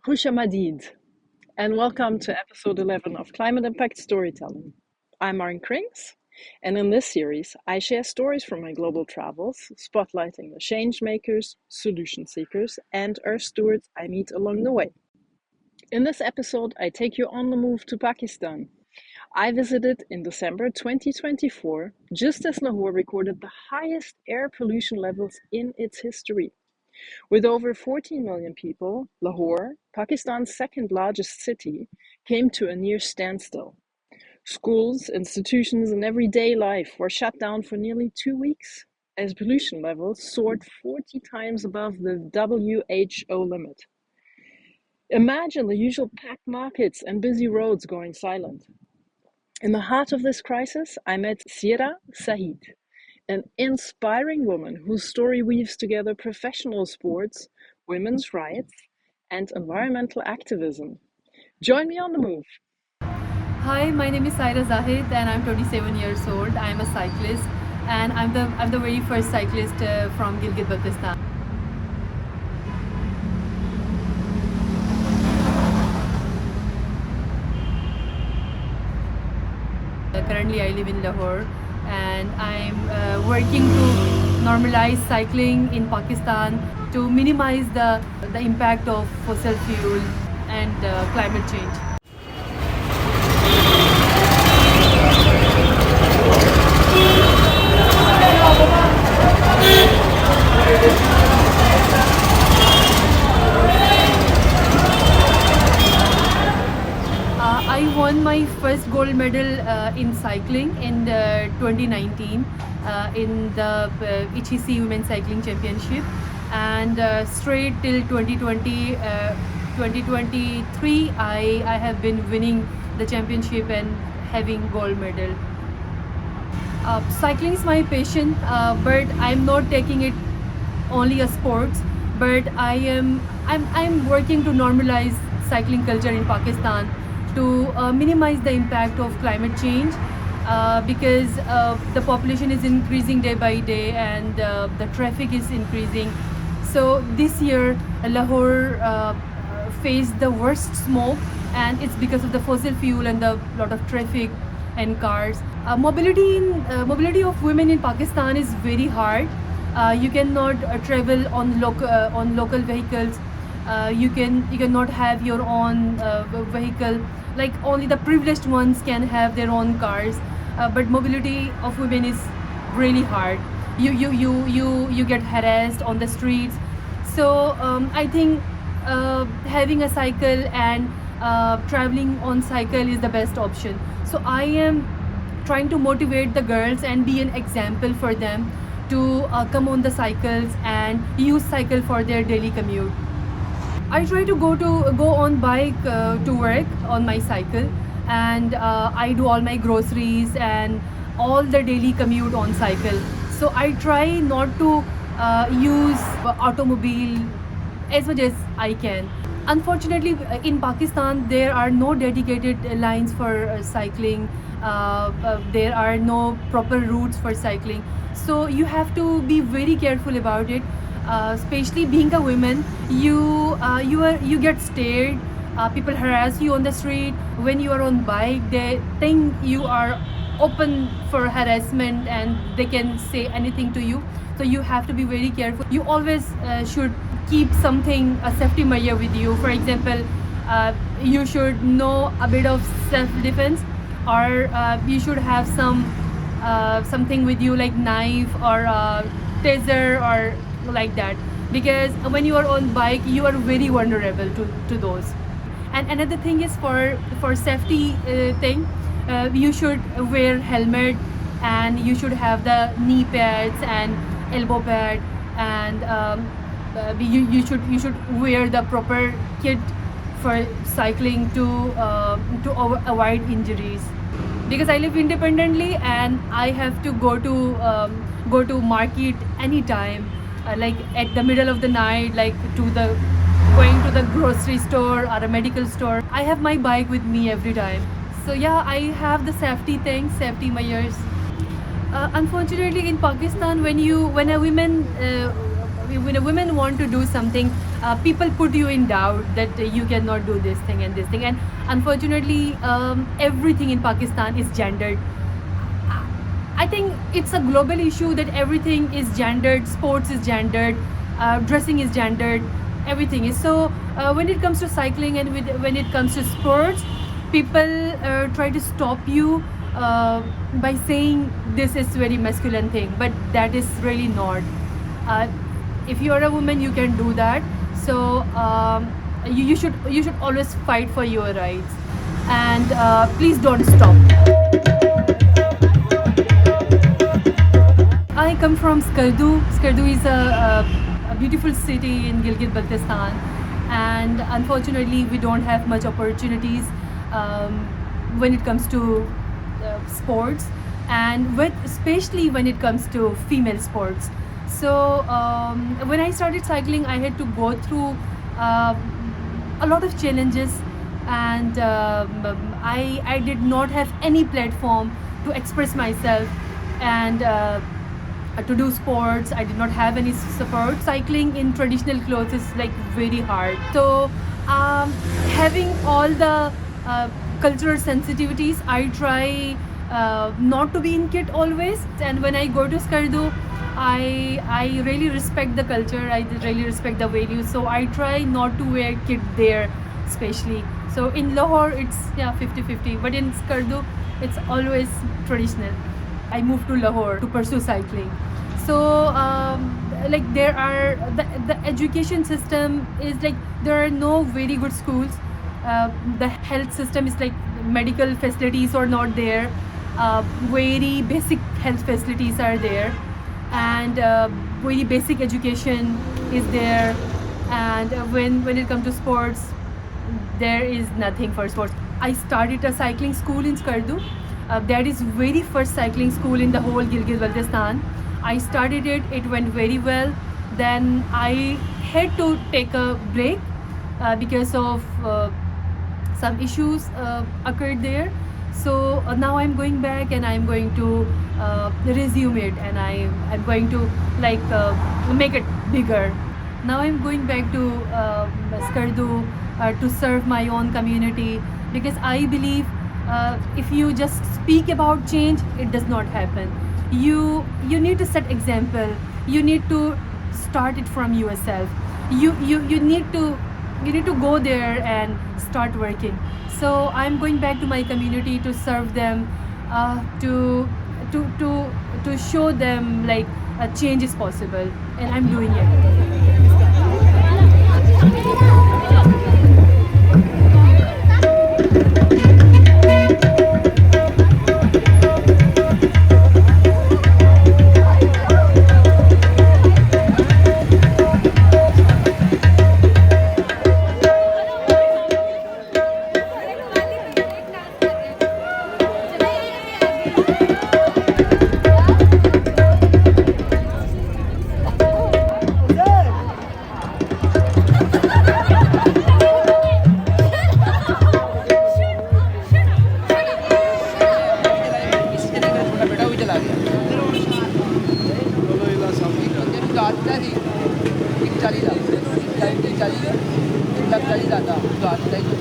Khusha Madid, and welcome to episode 11 of Climate Impact Storytelling. I'm Maren Krings, and in this series, I share stories from my global travels, spotlighting the change makers, solution seekers, and earth stewards I meet along the way. In this episode, I take you on the move to Pakistan. I visited in December 2024, just as Lahore recorded the highest air pollution levels in its history. With over 14 million people, Lahore, Pakistan's second largest city, came to a near standstill. Schools, institutions, and everyday life were shut down for nearly 2 weeks as pollution levels soared 40 times above the WHO limit. Imagine the usual packed markets and busy roads going silent. In the heart of this crisis, I met Sira Saeed, an inspiring woman whose story weaves together professional sports, women's rights, and environmental activism. Join me on the move. Hi, my name is Saira Zahid and I'm 27 years old. I'm a cyclist and I'm the very first cyclist from Gilgit-Baltistan. Currently, I live in Lahore and I'm working to normalize cycling in Pakistan to minimize the impact of fossil fuel and climate change. I won my first gold medal in cycling in 2019 in the HEC Women's Cycling Championship, and straight till 2023 I have been winning the championship and having gold medal. Cycling is my passion, but I'm not taking it only a sports, but I'm working to normalize cycling culture in Pakistan to minimize the impact of climate change because the population is increasing day by day and the traffic is increasing. So this year Lahore faced the worst smoke, and it's because of the fossil fuel and the lot of traffic and cars. Mobility of women in Pakistan is very hard. You cannot travel on local vehicles. You cannot have your own vehicle. Like only the privileged ones can have their own cars. But mobility of women is really hard. You get harassed on the streets. So I think having a cycle and traveling on cycle is the best option. So I am trying to motivate the girls and be an example for them to come on the cycles and use cycle for their daily commute. I try to go on bike to work on my cycle, and I do all my groceries and all the daily commute on cycle. So I try not to use automobile as much as I can. Unfortunately, in Pakistan, there are no dedicated lines for cycling. There are no proper routes for cycling. So you have to be very careful about it. Especially being a woman, you get stared. People harass you on the street. When you are on bike, they think you are open for harassment and they can say anything to you. So you have to be very careful. You always should keep something, a safety measure with you. For example, you should know a bit of self-defense, or you should have something with you like knife or taser or like that, because when you are on bike you are very vulnerable to those. And another thing is for safety thing, you should wear helmet, and you should have the knee pads and elbow pad, and you should wear the proper kit for cycling to avoid injuries. Because I live independently and I have to go to market anytime, like at the middle of the night, like going to the grocery store or a medical store. I have my bike with me every time. So yeah, I have the safety things, safety measures. Unfortunately, in Pakistan, when a woman want to do something, people put you in doubt that you cannot do this thing and this thing. And unfortunately, everything in Pakistan is gendered. I think it's a global issue that everything is gendered, sports is gendered, dressing is gendered, everything is. So when it comes to cycling and when it comes to sports, people try to stop you by saying this is very masculine thing, but that is really not. Uh, if you are a woman, you can do that. So you should always fight for your rights, and please don't stop. I come from Skardu. Skardu is a beautiful city in Gilgit-Baltistan, and unfortunately, we don't have much opportunities um, when it comes to sports, and especially when it comes to female sports. So when I started cycling, I had to go through uh, a lot of challenges, and I did not have any platform to express myself and to do sports. I did not have any support. Cycling in traditional clothes is like very hard. So having all the cultural sensitivities, I try not to be in kit always. And when I go to Skardu, I really respect the culture. I really respect the values. So I try not to wear kit there, especially. So in Lahore, it's 50-50. But in Skardu, it's always traditional. I moved to Lahore to pursue cycling. So like the education system is like there are no very good schools. The health system is like medical facilities are not there. Very basic health facilities are there, and very basic education is there. And when it comes to sports, there is nothing for sports. I started a cycling school in Skardu. That is very first cycling school in the whole Gilgit-Baltistan. I started it. It went very well. Then I had to take a break because of some issues occurred there. So now I'm going back and I'm going to resume it, and I'm going to like make it bigger. Now I'm going back to Skardu to serve my own community, because I believe if you just speak about change, it does not happen. You need to set example. You need to start it from yourself. You need to go there and start working. So I'm going back to my community to serve them, to to show them like a change is possible, and I'm doing it. चालीस लाख 1 लाख 40 लाख 1 लाख 40 आता